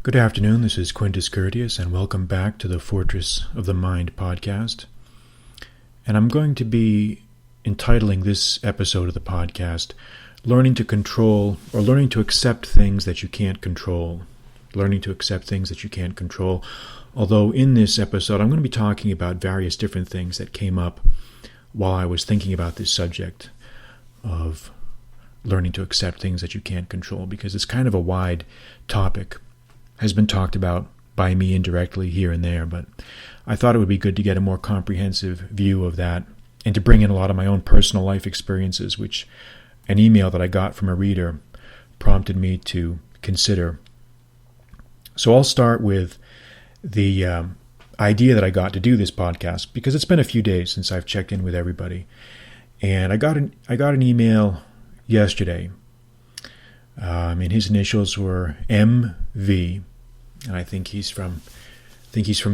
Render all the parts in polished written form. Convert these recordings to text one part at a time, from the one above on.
Good afternoon, this is Quintus Curtius, and welcome back to the Fortress of the Mind podcast. And I'm going to be entitling this episode of the podcast, Learning to Control, or Learning to Accept Things That You Can't Control. Learning to Accept Things That You Can't Control. Although in this episode, I'm going to be talking about various different things that came up while I was thinking about this subject of learning to accept things that you can't control, because it's kind of a wide topic. Has been talked about by me indirectly here and there, but I thought it would be good to get a more comprehensive view of that and to bring in a lot of my own personal life experiences, which an email that I got from a reader prompted me to consider. So I'll start with the idea that I got to do this podcast, because it's been a few days since I've checked in with everybody. And I got an email yesterday. And his initials were MV, and I think he's from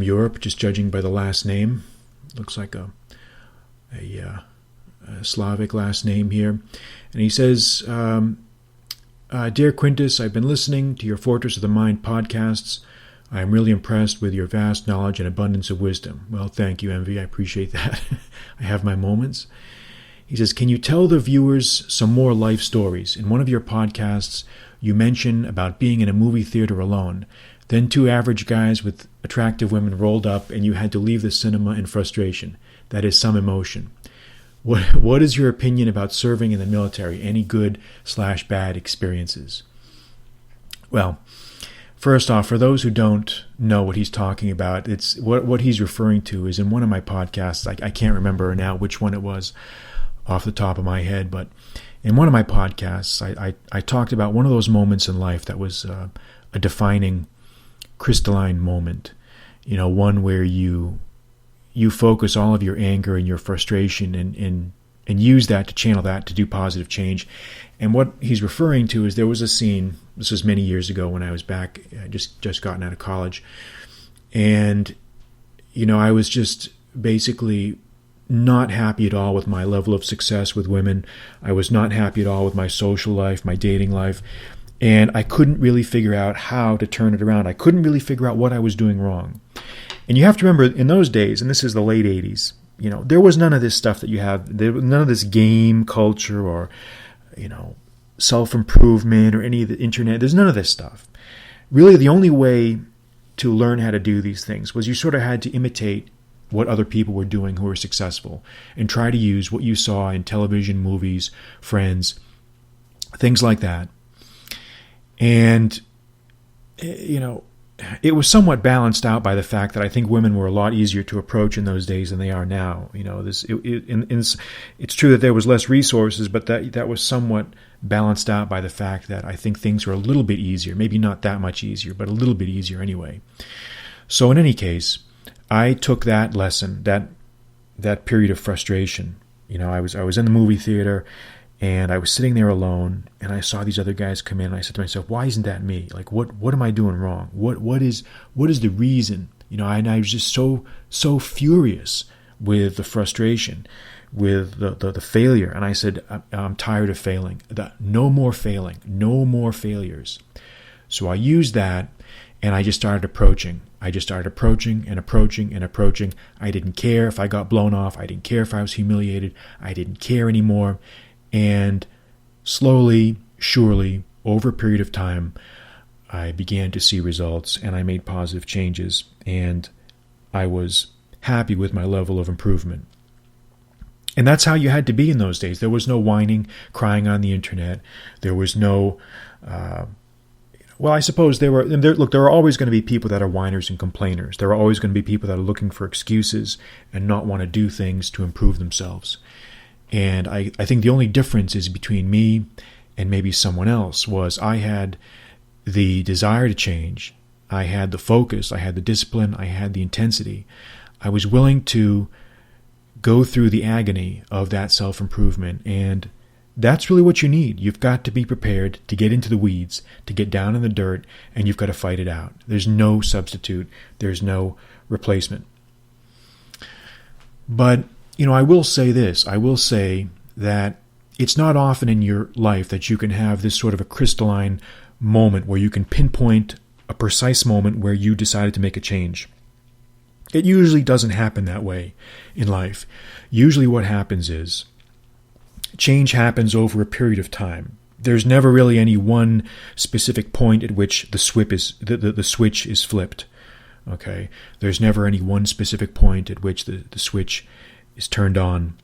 Europe, just judging by the last name. Looks like a Slavic last name here. And he says, "Dear Quintus, I've been listening to your Fortress of the Mind podcasts. I am really impressed with your vast knowledge and abundance of wisdom." Well, thank you, MV. I appreciate that. I have my moments. He says, "Can you tell the viewers some more life stories? In one of your podcasts, you mention about being in a movie theater alone. Then two average guys with attractive women rolled up and you had to leave the cinema in frustration. That is some emotion. What is your opinion about serving in the military? Any good/bad experiences?" Well, first off, for those who don't know what he's talking about, it's what he's referring to is in one of my podcasts. I can't remember now which one it was off the top of my head, but in one of my podcasts, I talked about one of those moments in life that was a defining, crystalline moment. You know, one where you focus all of your anger and your frustration and use that to channel that to do positive change. And what he's referring to is there was a scene, this was many years ago when I was back, just gotten out of college, and, you know, I was just basically not happy at all with my level of success with women. I was not happy at all with my social life, my dating life, and I couldn't really figure out how to turn it around. I couldn't really figure out what I was doing wrong. And you have to remember, in those days, and this is the late 80s, you know, there was none of this stuff that you have, none of this game culture or, you know, self-improvement or any of the internet. There's none of this stuff. Really, the only way to learn how to do these things was you sort of had to imitate what other people were doing who were successful and try to use what you saw in television, movies, friends, things like that. And, you know, it was somewhat balanced out by the fact that I think women were a lot easier to approach in those days than they are now. You know, it's true that there was less resources, but that was somewhat balanced out by the fact that I think things were a little bit easier, maybe not that much easier, but a little bit easier anyway. So in any case, I took that lesson, that period of frustration. You know, I was in the movie theater, and I was sitting there alone, and I saw these other guys come in, and I said to myself, why isn't that me? Like, what am I doing wrong? What is the reason? You know, and I was just so furious with the frustration, with the failure. And I said, I'm tired of failing. No more failing. No more failures. So I used that, and I just started approaching. I just started approaching and approaching and approaching. I didn't care if I got blown off. I didn't care if I was humiliated. I didn't care anymore. And slowly, surely, over a period of time, I began to see results, and I made positive changes, and I was happy with my level of improvement. And that's how you had to be in those days. There was no whining, crying on the internet. There was no... Well, I suppose there are always going to be people that are whiners and complainers. There are always going to be people that are looking for excuses and not want to do things to improve themselves. And I think the only difference is between me and maybe someone else was I had the desire to change. I had the focus. I had the discipline. I had the intensity. I was willing to go through the agony of that self-improvement, and that's really what you need. You've got to be prepared to get into the weeds, to get down in the dirt, and you've got to fight it out. There's no substitute. There's no replacement. But, you know, I will say this. I will say that it's not often in your life that you can have this sort of a crystalline moment where you can pinpoint a precise moment where you decided to make a change. It usually doesn't happen that way in life. Usually what happens is change happens over a period of time. There's never really any one specific point at which the switch is flipped. Okay? There's never any one specific point at which the switch is turned on.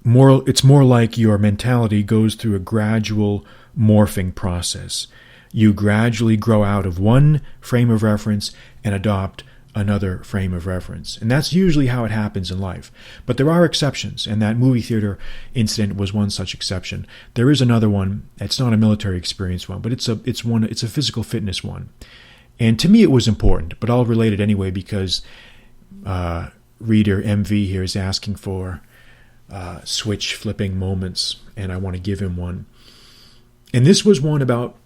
It's more like your mentality goes through a gradual morphing process. You gradually grow out of one frame of reference and adopt another frame of reference. And that's usually how it happens in life. But there are exceptions, and that movie theater incident was one such exception. There is another one. It's not a military experience one, but it's a physical fitness one. And to me it was important, but I'll relate it anyway because reader MV here is asking for switch flipping moments, and I want to give him one. And this was one about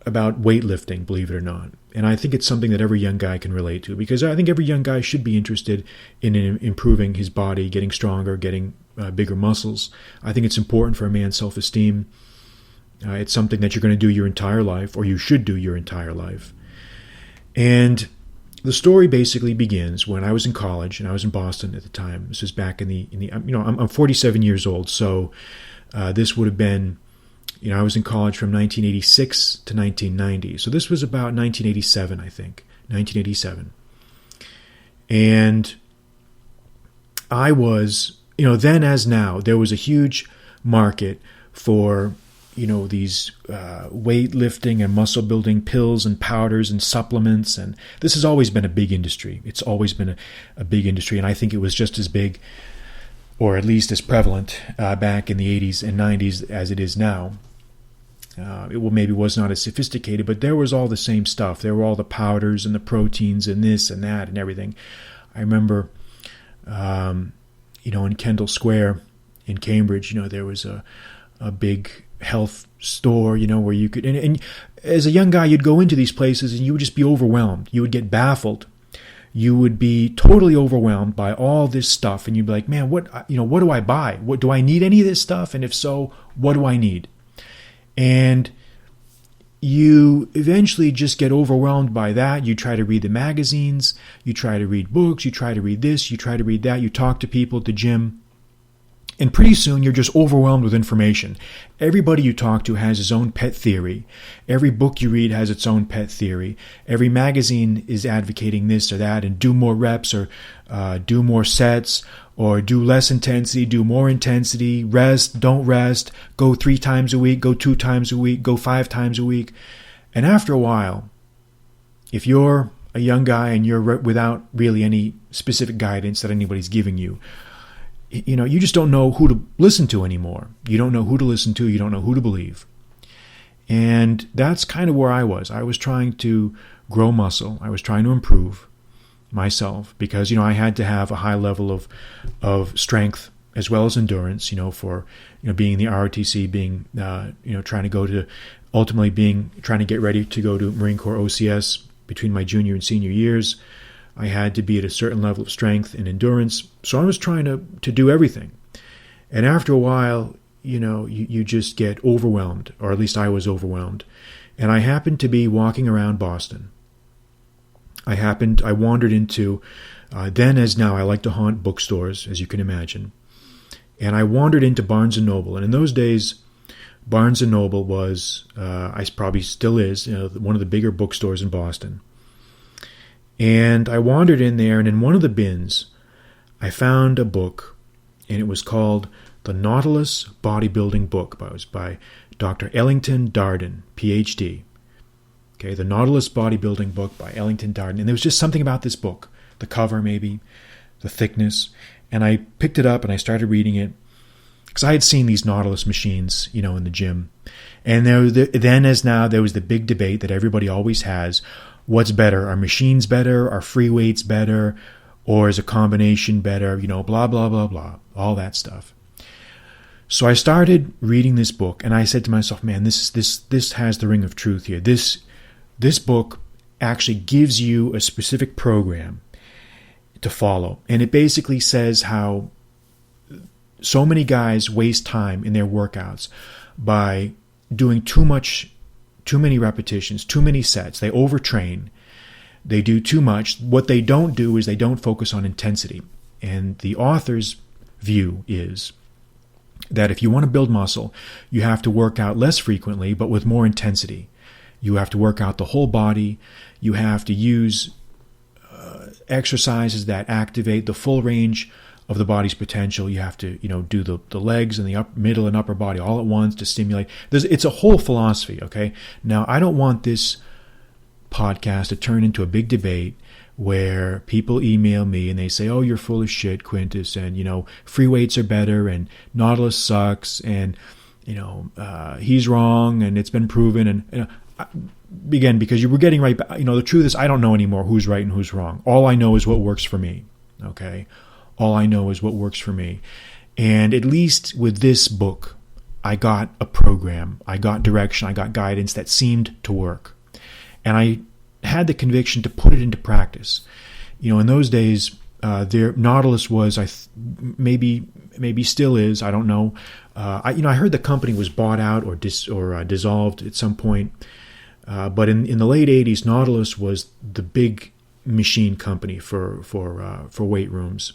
weightlifting, believe it or not. And I think it's something that every young guy can relate to, because I think every young guy should be interested in improving his body, getting stronger, getting bigger muscles. I think it's important for a man's self-esteem. It's something that you're going to do your entire life, or you should do your entire life. And the story basically begins when I was in college, and I was in Boston at the time. This was back I'm 47 years old, so this would have been, I was in college from 1986 to 1990. So this was about 1987, I think. 1987. And I was, then as now, there was a huge market for, these weightlifting and muscle building pills and powders and supplements. And this has always been a big industry. It's always been a big industry. And I think it was just as big, or at least as prevalent, back in the 80s and 90s as it is now. It maybe was not as sophisticated, but there was all the same stuff. There were all the powders and the proteins and this and that and everything. I remember, in Kendall Square in Cambridge, there was a big health store, where you could, and as a young guy, you'd go into these places and you would just be overwhelmed. You would get baffled. You would be totally overwhelmed by all this stuff, and you'd be like, man, what do I buy? What do I need any of this stuff? And if so, what do I need? And you eventually just get overwhelmed by that. You try to read the magazines, you try to read books, you try to read this, you try to read that, you talk to people at the gym, and pretty soon you're just overwhelmed with information. Everybody you talk to has his own pet theory. Every book you read has its own pet theory. Every magazine is advocating this or that, and do more reps, or do more sets, or do less intensity, do more intensity, rest, don't rest, go 3 times a week, go 2 times a week, go 5 times a week. And after a while, if you're a young guy and you're without really any specific guidance that anybody's giving you, you just don't know who to listen to anymore. You don't know who to listen to. You don't know who to believe. And that's kind of where I was. I was trying to grow muscle. I was trying to improve myself because, I had to have a high level of strength as well as endurance, for, being in the ROTC, being, trying to go to, ultimately trying to get ready to go to Marine Corps OCS between my junior and senior years. I had to be at a certain level of strength and endurance. So I was trying to do everything. And after a while, you just get overwhelmed, or at least I was overwhelmed. And I happened to be walking around Boston. I wandered into, then as now, I like to haunt bookstores, as you can imagine. And I wandered into Barnes & Noble. And in those days, Barnes & Noble was, I probably still is, one of the bigger bookstores in Boston. And I wandered in there, and in one of the bins, I found a book, and it was called The Nautilus Bodybuilding Book. It was by Dr. Ellington Darden, Ph.D. Okay, The Nautilus Bodybuilding Book by Ellington Darden. And there was just something about this book, the cover maybe, the thickness. And I picked it up and I started reading it because I had seen these Nautilus machines, in the gym. And then as now, there was the big debate that everybody always has. What's better? Are machines better? Are free weights better? Or is a combination better? Blah, blah, blah, blah. All that stuff. So I started reading this book, and I said to myself, man, this has the ring of truth here. This book actually gives you a specific program to follow. And it basically says how so many guys waste time in their workouts by doing too much too many repetitions, too many sets. They overtrain. They do too much. What they don't do is they don't focus on intensity. And the author's view is that if you want to build muscle, you have to work out less frequently, but with more intensity. You have to work out the whole body. You have to use exercises that activate the full range of the body's potential. You have to, do the legs and the middle and upper body all at once to stimulate. It's a whole philosophy, okay? Now, I don't want this podcast to turn into a big debate where people email me and they say, "Oh, you're full of shit, Quintus, and, free weights are better, and Nautilus sucks, and, he's wrong, and it's been proven," and, again, because you were getting right back. The truth is I don't know anymore who's right and who's wrong. All I know is what works for me, okay? All I know is what works for me. And at least with this book, I got a program, I got direction, I got guidance that seemed to work. And I had the conviction to put it into practice. In those days, Nautilus was, maybe still is, I don't know. I heard the company was bought out or dissolved at some point. But in the late 80s, Nautilus was the big machine company for weight rooms,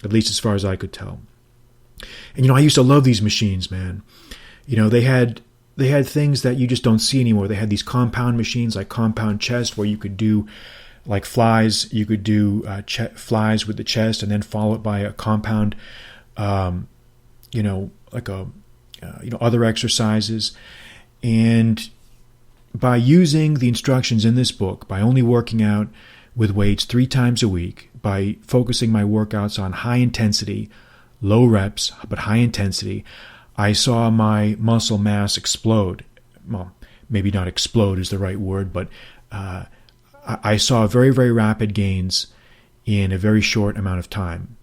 at least as far as I could tell. And I used to love these machines, man. They had things that you just don't see anymore. They had these compound machines like compound chest, where you could do like flies. You could do flies with the chest, and then follow it by a compound, other exercises. And by using the instructions in this book, by only working out with weights 3 times a week, by focusing my workouts on high intensity, low reps, but high intensity, I saw my muscle mass explode. Well, maybe not explode is the right word, but I saw very, very rapid gains in a very short amount of time.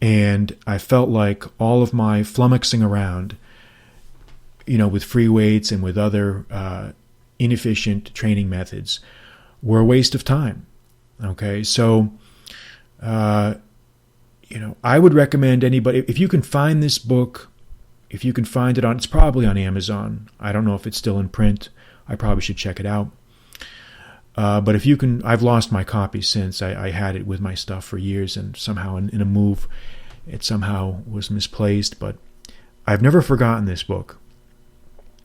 And I felt like all of my flummoxing around, with free weights and with other inefficient training methods, were a waste of time. Okay, so I would recommend anybody, if you can find this book, if you can find it it's probably on Amazon. I don't know if it's still in print. I probably should check it out. But if you can, I've lost my copy since. I had it with my stuff for years, and somehow in a move, it somehow was misplaced. But I've never forgotten this book.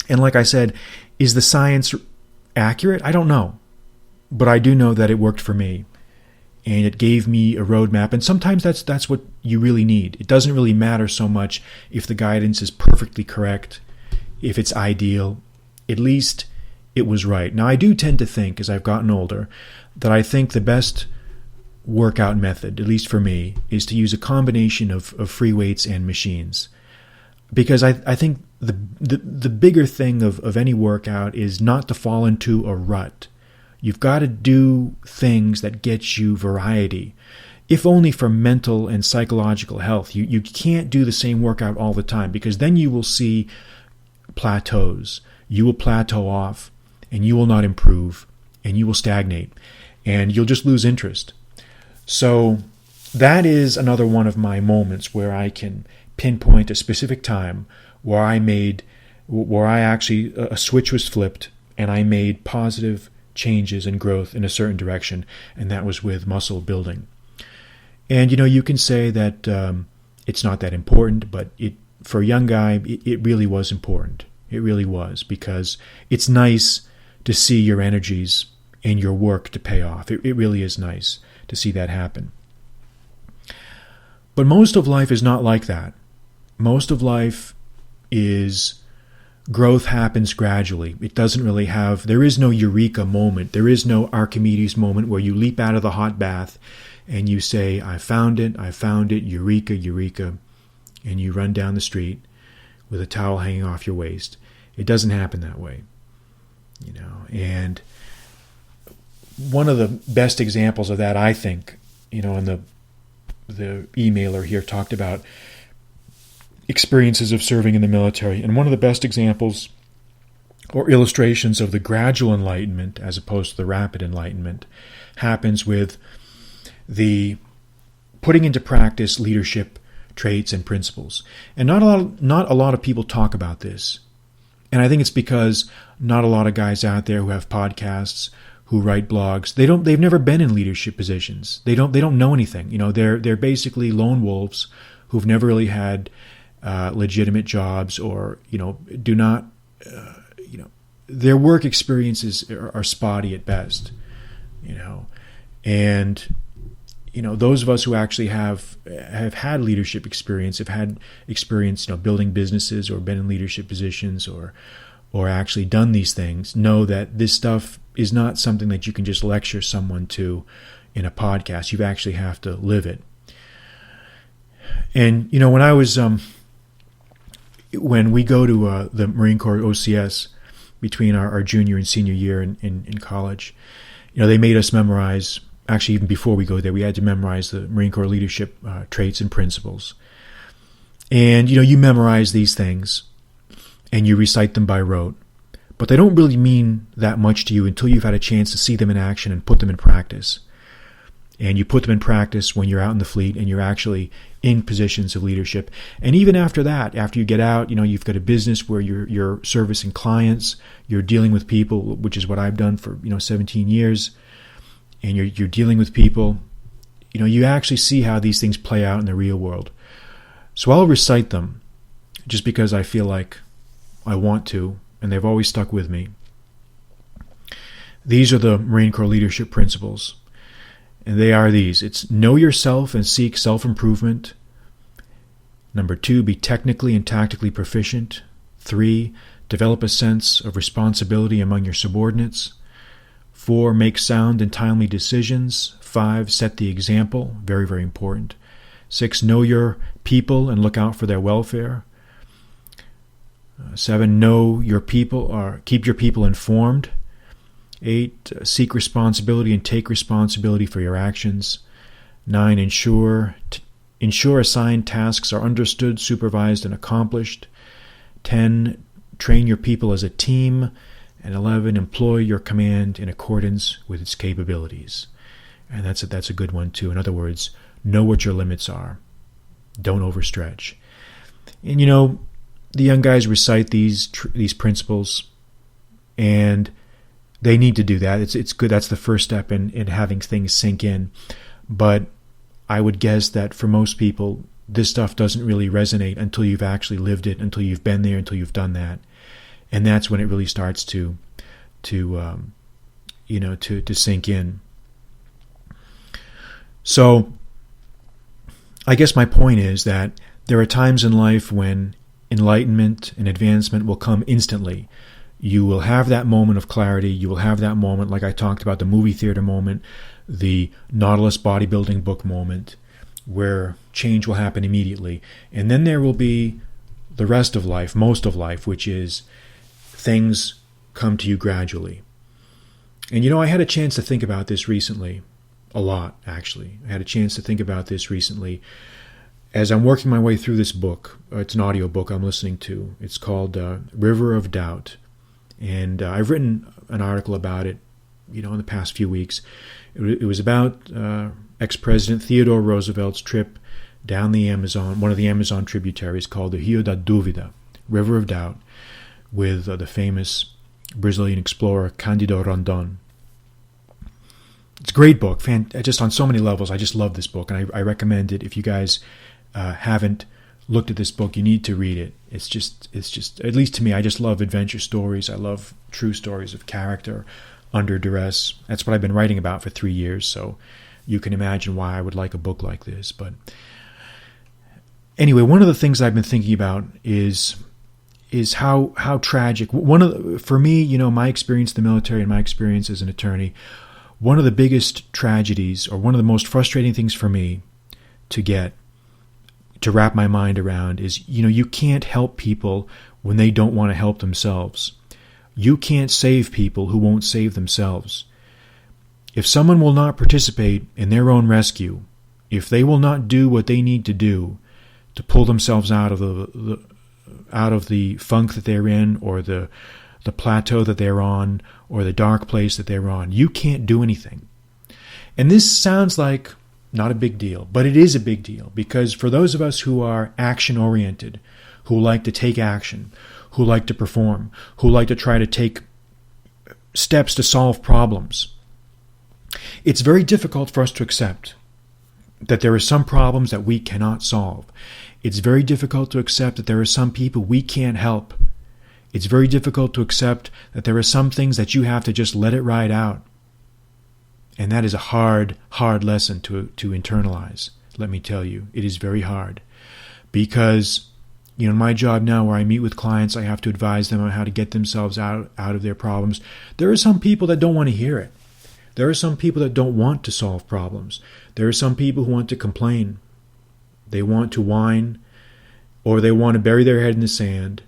And like I said, is the science accurate? I don't know. But I do know that it worked for me. And it gave me a roadmap. And sometimes that's what you really need. It doesn't really matter so much if the guidance is perfectly correct, if it's ideal. At least it was right. Now, I do tend to think, as I've gotten older, that I think the best workout method, at least for me, is to use a combination of free weights and machines. Because I think the bigger thing of any workout is not to fall into a rut. You've got to do things that get you variety, if only for mental and psychological health. You can't do the same workout all the time, because then you will see plateaus. You will plateau off, and you will not improve, and you will stagnate, and you'll just lose interest. So that is another one of my moments where I can pinpoint a specific time where I actually, a switch was flipped, and I made positive changes and growth in a certain direction, and that was with muscle building. And you can say that it's not that important, but for a young guy, it really was important. It really was, because it's nice to see your energies and your work to pay off. It really is nice to see that happen. But most of life is not like that. Most of life is growth happens gradually. It doesn't really there is no eureka moment. There is no Archimedes moment where you leap out of the hot bath and you say, I found it, eureka, eureka, and you run down the street with a towel hanging off your waist. It doesn't happen that way. And one of the best examples of that, I think, and the emailer here talked about experiences of serving in the military. And one of the best examples or illustrations of the gradual enlightenment as opposed to the rapid enlightenment happens with the putting into practice leadership traits and principles. And not a lot of people talk about this. And I think it's because not a lot of guys out there who have podcasts, who write blogs, they've never been in leadership positions. They don't know anything. They're basically lone wolves who've never really had legitimate jobs, or do not their work experiences are spotty at best. And those of us who actually have had leadership experience, have had experience building businesses, or been in leadership positions, or actually done these things, know that this stuff is not something that you can just lecture someone to in a podcast. You actually have to live it. And when I was when we go to the Marine Corps OCS between our junior and senior year in college, they made us memorize. Actually, even before we go there, we had to memorize the Marine Corps leadership traits and principles. And you memorize these things, and you recite them by rote, but they don't really mean that much to you until you've had a chance to see them in action and put them in practice. And you put them in practice when you're out in the fleet and you're actually in positions of leadership. And even after that, after you get out, you've got a business where you're servicing clients, you're dealing with people, which is what I've done for 17 years, and you're dealing with people. You actually see how these things play out in the real world. So I'll recite them just because I feel like I want to, and they've always stuck with me. These are the Marine Corps leadership principles, and they are these. It's know yourself and seek self-improvement. Number 2, be technically and tactically proficient. 3, develop a sense of responsibility among your subordinates. 4, make sound and timely decisions. 5, set the example. Very, very important. 6, know your people and look out for their welfare. 7, know your people, or keep your people informed. 8, seek responsibility and take responsibility for your actions. 9, ensure assigned tasks are understood, supervised, and accomplished. 10, train your people as a team. And 11, employ your command in accordance with its capabilities. And that's a good one too. In other words, know what your limits are. Don't overstretch. And the young guys recite these principles, and they need to do that. It's good. That's the first step in having things sink in. But I would guess that for most people, this stuff doesn't really resonate until you've actually lived it, until you've been there, until you've done that. And that's when it really starts to sink in. So I guess my point is that there are times in life when enlightenment and advancement will come instantly. You will have that moment of clarity. You will have that moment, like I talked about, the movie theater moment, the Nautilus bodybuilding book moment, where change will happen immediately. And then there will be the rest of life, most of life, which is things come to you gradually. And I had a chance to think about this recently, a lot actually. I had a chance to think about this recently as I'm working my way through this book. It's an audio book I'm listening to. It's called River of Doubt. And I've written an article about it, in the past few weeks. It was about ex-President Theodore Roosevelt's trip down the Amazon, one of the Amazon tributaries called the Rio da Dúvida, River of Doubt, with the famous Brazilian explorer Cândido Rondon. It's a great book, just on so many levels. I just love this book, and I recommend it. If you guys haven't looked at this book, you need to read it. It's just, at least to me, I just love adventure stories. I love true stories of character under duress. That's what I've been writing about for 3 years, so you can imagine why I would like a book like this. But anyway, one of the things I've been thinking about is how tragic. For me, my experience in the military and my experience as an attorney, one of the biggest tragedies, or one of the most frustrating things for me to wrap my mind around is, you can't help people when they don't want to help themselves. You can't save people who won't save themselves. If someone will not participate in their own rescue, if they will not do what they need to do to pull themselves out of the funk that they're in, or the plateau that they're on, or the dark place that they're on, you can't do anything. And this sounds like not a big deal, but it is a big deal, because for those of us who are action-oriented, who like to take action, who like to perform, who like to try to take steps to solve problems. It's very difficult for us to accept that there are some problems that we cannot solve. It's very difficult to accept that there are some people we can't help. It's very difficult to accept that there are some things that you have to just let it ride out. And that is a hard lesson to internalize. Let me tell you, it is very hard. Because, in my job now where I meet with clients, I have to advise them on how to get themselves out of their problems. There are some people that don't want to hear it. There are some people that don't want to solve problems. There are some people who want to complain. They want to whine, or they want to bury their head in the sand,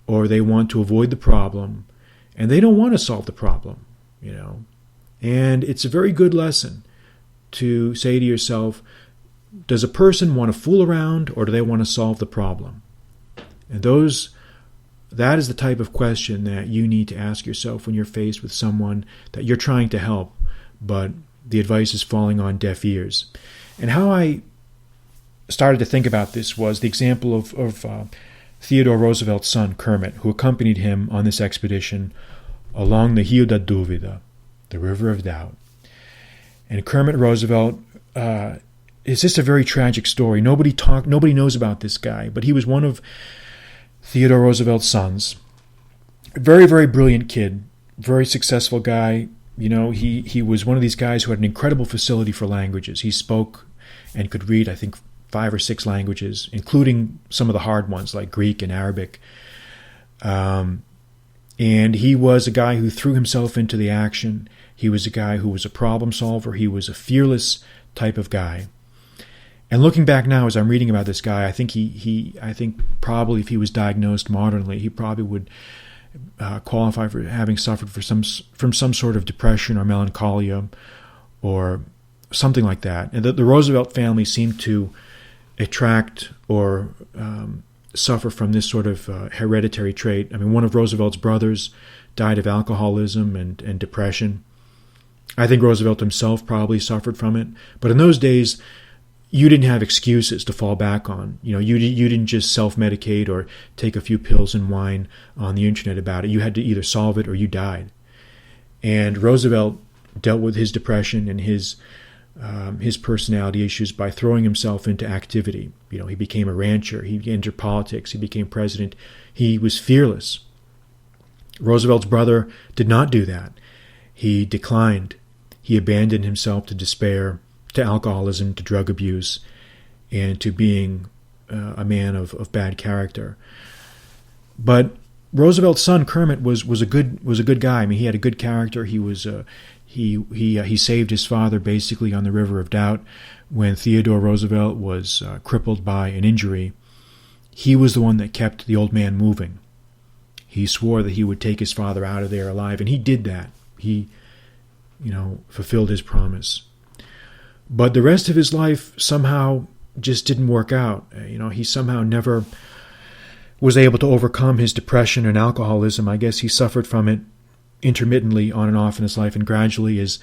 or they want to avoid the problem, and they don't want to solve the problem, And it's a very good lesson to say to yourself, does a person want to fool around, or do they want to solve the problem? And that is the type of question that you need to ask yourself when you're faced with someone that you're trying to help, but the advice is falling on deaf ears. And how I started to think about this was the example of Theodore Roosevelt's son, Kermit, who accompanied him on this expedition along the Rio da Dúvida, the River of Doubt. And Kermit Roosevelt is just a very tragic story. Nobody knows about this guy, but he was one of Theodore Roosevelt's sons. A very, very brilliant kid, very successful guy. He was one of these guys who had an incredible facility for languages. He spoke and could read, I think, 5 or 6 languages, including some of the hard ones like Greek and Arabic. And he was a guy who threw himself into the action. He was a guy who was a problem solver. He was a fearless type of guy. And looking back now, as I'm reading about this guy, I think I think probably if he was diagnosed modernly, he probably would qualify for having suffered from some sort of depression or melancholia or something like that. And the Roosevelt family seemed to attract or suffer from this sort of hereditary trait. I mean, one of Roosevelt's brothers died of alcoholism and depression. I think Roosevelt himself probably suffered from it. But in those days, you didn't have excuses to fall back on. You didn't just self-medicate or take a few pills and whine on the internet about it. You had to either solve it or you died. And Roosevelt dealt with his depression and his personality issues by throwing himself into activity. He became a rancher. He entered politics. He became president. He was fearless. Roosevelt's brother did not do that. He declined. He abandoned himself to despair, to alcoholism, to drug abuse, and to being a man of bad character. But Roosevelt's son Kermit was a good guy. I mean, he had a good character. He was he saved his father basically on the River of Doubt when Theodore Roosevelt was crippled by an injury. He was the one that kept the old man moving. He swore that he would take his father out of there alive, and he did that. He, fulfilled his promise. But the rest of his life somehow just didn't work out. He somehow never was able to overcome his depression and alcoholism. I guess he suffered from it intermittently on and off in his life, and gradually as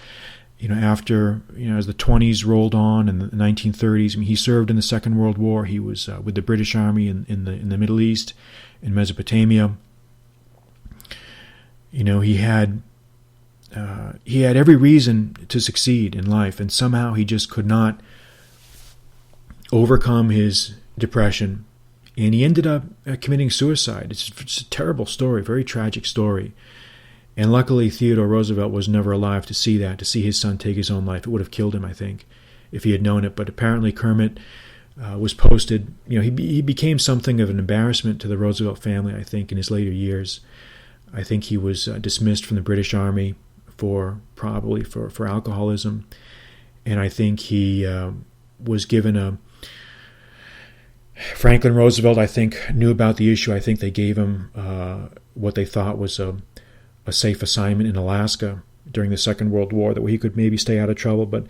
the 20s rolled on and the 1930s, he served in the Second World War. He was with the British Army in the Middle East, in Mesopotamia. He had every reason to succeed in life, and somehow he just could not overcome his depression, and he ended up committing suicide. It's a terrible story, very tragic story. And luckily, Theodore Roosevelt was never alive to see that, to see his son take his own life. It would have killed him, I think, if he had known it. But apparently Kermit was posted. He became something of an embarrassment to the Roosevelt family, I think, in his later years. I think he was dismissed from the British Army for alcoholism. And I think he was given Franklin Roosevelt, I think, knew about the issue. I think they gave him what they thought was a safe assignment in Alaska during the Second World War, that he could maybe stay out of trouble. But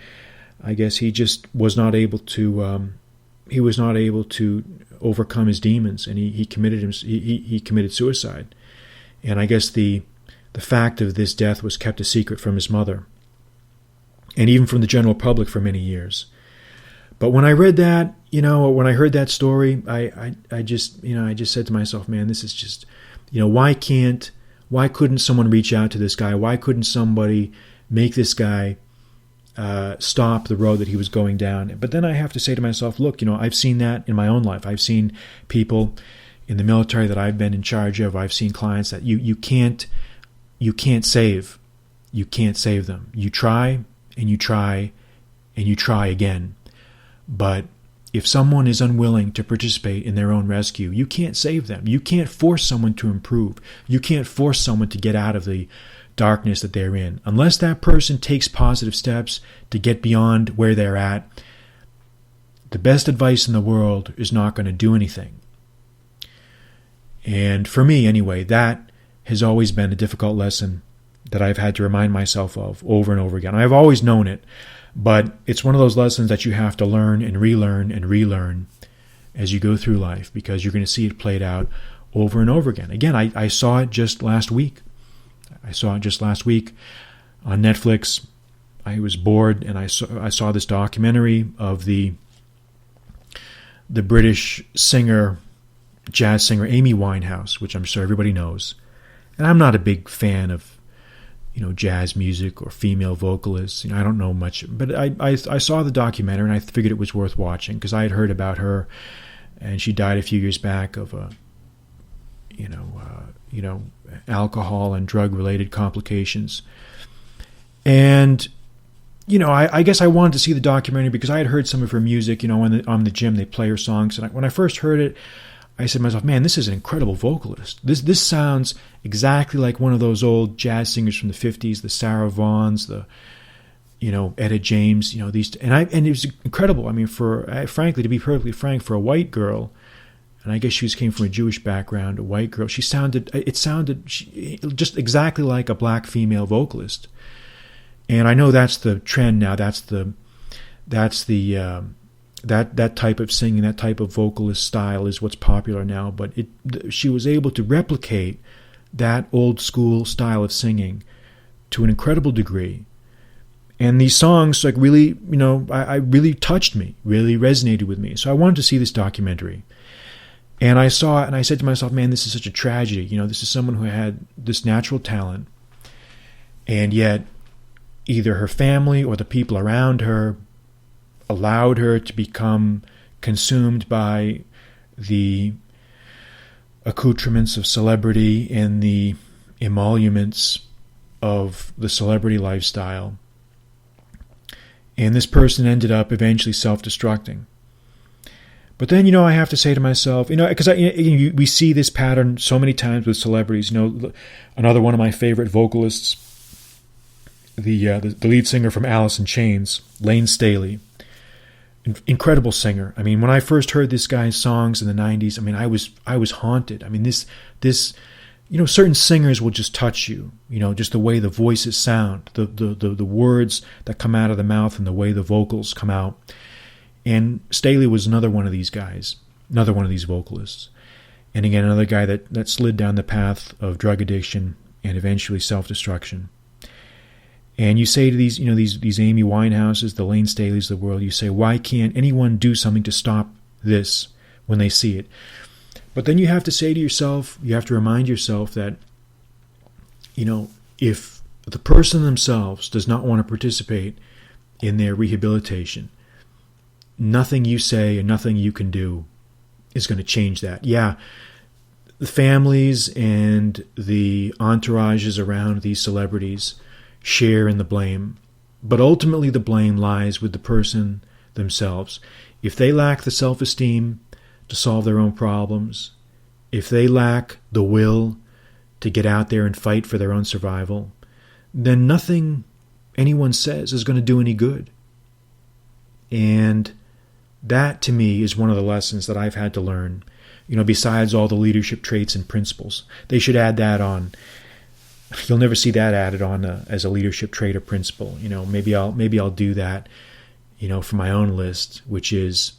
I guess he just was not able to. He was not able to overcome his demons, and he committed suicide. And I guess the fact of this death was kept a secret from his mother, and even from the general public for many years. But when I read that, when I heard that story, I just said to myself, man, this is just Why couldn't someone reach out to this guy? Why couldn't somebody make this guy stop the road that he was going down? But then I have to say to myself, look, I've seen that in my own life. I've seen people in the military that I've been in charge of. I've seen clients that you can't save. You can't save them. You try and you try and you try again. But if someone is unwilling to participate in their own rescue, you can't save them. You can't force someone to improve. You can't force someone to get out of the darkness that they're in. Unless that person takes positive steps to get beyond where they're at, the best advice in the world is not going to do anything. And for me, anyway, that has always been a difficult lesson that I've had to remind myself of over and over again. I've always known it, but it's one of those lessons that you have to learn and relearn as you go through life, because you're going to see it played out over and over again. Again, I saw it just last week. on Netflix. I was bored, and I saw this documentary of the British jazz singer Amy Winehouse, which I'm sure everybody knows. And I'm not a big fan of jazz music or female vocalists. I don't know much, but I saw the documentary and I figured it was worth watching because I had heard about her, and she died a few years back of alcohol and drug related complications. And I guess I wanted to see the documentary because I had heard some of her music. On the gym they play her songs, and when I first heard it, I said to myself, man, this is an incredible vocalist. This sounds exactly like one of those old jazz singers from the 50s, the Sarah Vaughns, the Etta James, these, and it was incredible. I mean, frankly, to be perfectly frank, for a white girl, and I guess she came from a Jewish background, a white girl, it sounded just exactly like a black female vocalist. And I know that's the trend now. That's the that type of singing, that type of vocalist style is what's popular now. But she was able to replicate that old school style of singing to an incredible degree. And these songs really, I really touched me, really resonated with me. So I wanted to see this documentary. And I saw it and I said to myself, man, this is such a tragedy. This is someone who had this natural talent, and yet either her family or the people around her allowed her to become consumed by the accoutrements of celebrity and the emoluments of the celebrity lifestyle. And this person ended up eventually self-destructing. But then, I have to say to myself, because we see this pattern so many times with celebrities. Another one of my favorite vocalists, the lead singer from Alice in Chains, Lane Staley, incredible singer. I mean, when I first heard this guy's songs in the 90s, I mean, I was haunted. I mean, this certain singers will just touch you. Just the way the voices sound, the words that come out of the mouth, and the way the vocals come out. And Staley was another one of these guys, another one of these vocalists. And again, another guy that slid down the path of drug addiction and eventually self-destruction. And you say to these Amy Winehouses, the Lane Staleys of the world, you say, why can't anyone do something to stop this when they see it? But then you have to say to yourself, you have to remind yourself that, if the person themselves does not want to participate in their rehabilitation, nothing you say and nothing you can do is going to change that. Yeah, the families and the entourages around these celebrities share in the blame, but ultimately the blame lies with the person themselves. If they lack the self-esteem to solve their own problems, if they lack the will to get out there and fight for their own survival, then nothing anyone says is going to do any good. And that, to me, is one of the lessons that I've had to learn. Besides all the leadership traits and principles, they should add that on. You'll never see that added on as a leadership trait or principle. Maybe I'll do that, for my own list, which is,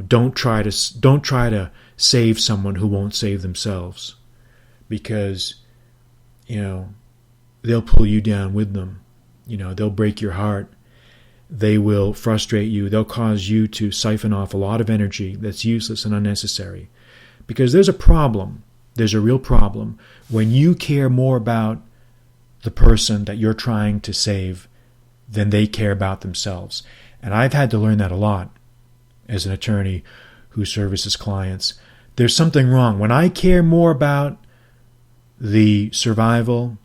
don't try to save someone who won't save themselves, because, they'll pull you down with them. They'll break your heart. They will frustrate you. They'll cause you to siphon off a lot of energy that's useless and unnecessary. Because there's a problem There's a real problem when you care more about the person that you're trying to save than they care about themselves. And I've had to learn that a lot as an attorney who services clients. There's something wrong. When I care more about the survival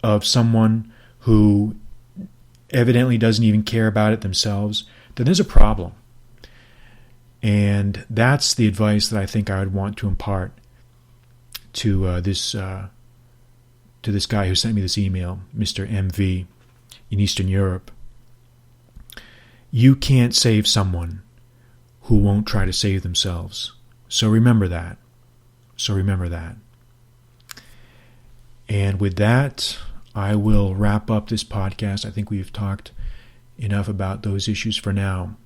of someone who evidently doesn't even care about it themselves, then there's a problem. And that's the advice that I think I would want to impart to this guy who sent me this email, Mr. MV in Eastern Europe. You can't save someone who won't try to save themselves. So remember that. And with that, I will wrap up this podcast. I think we've talked enough about those issues for now.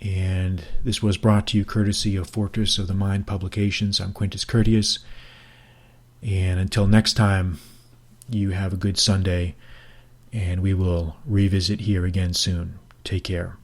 And this was brought to you courtesy of Fortress of the Mind Publications. I'm Quintus Curtius. And until next time, you have a good Sunday, and we will revisit here again soon. Take care.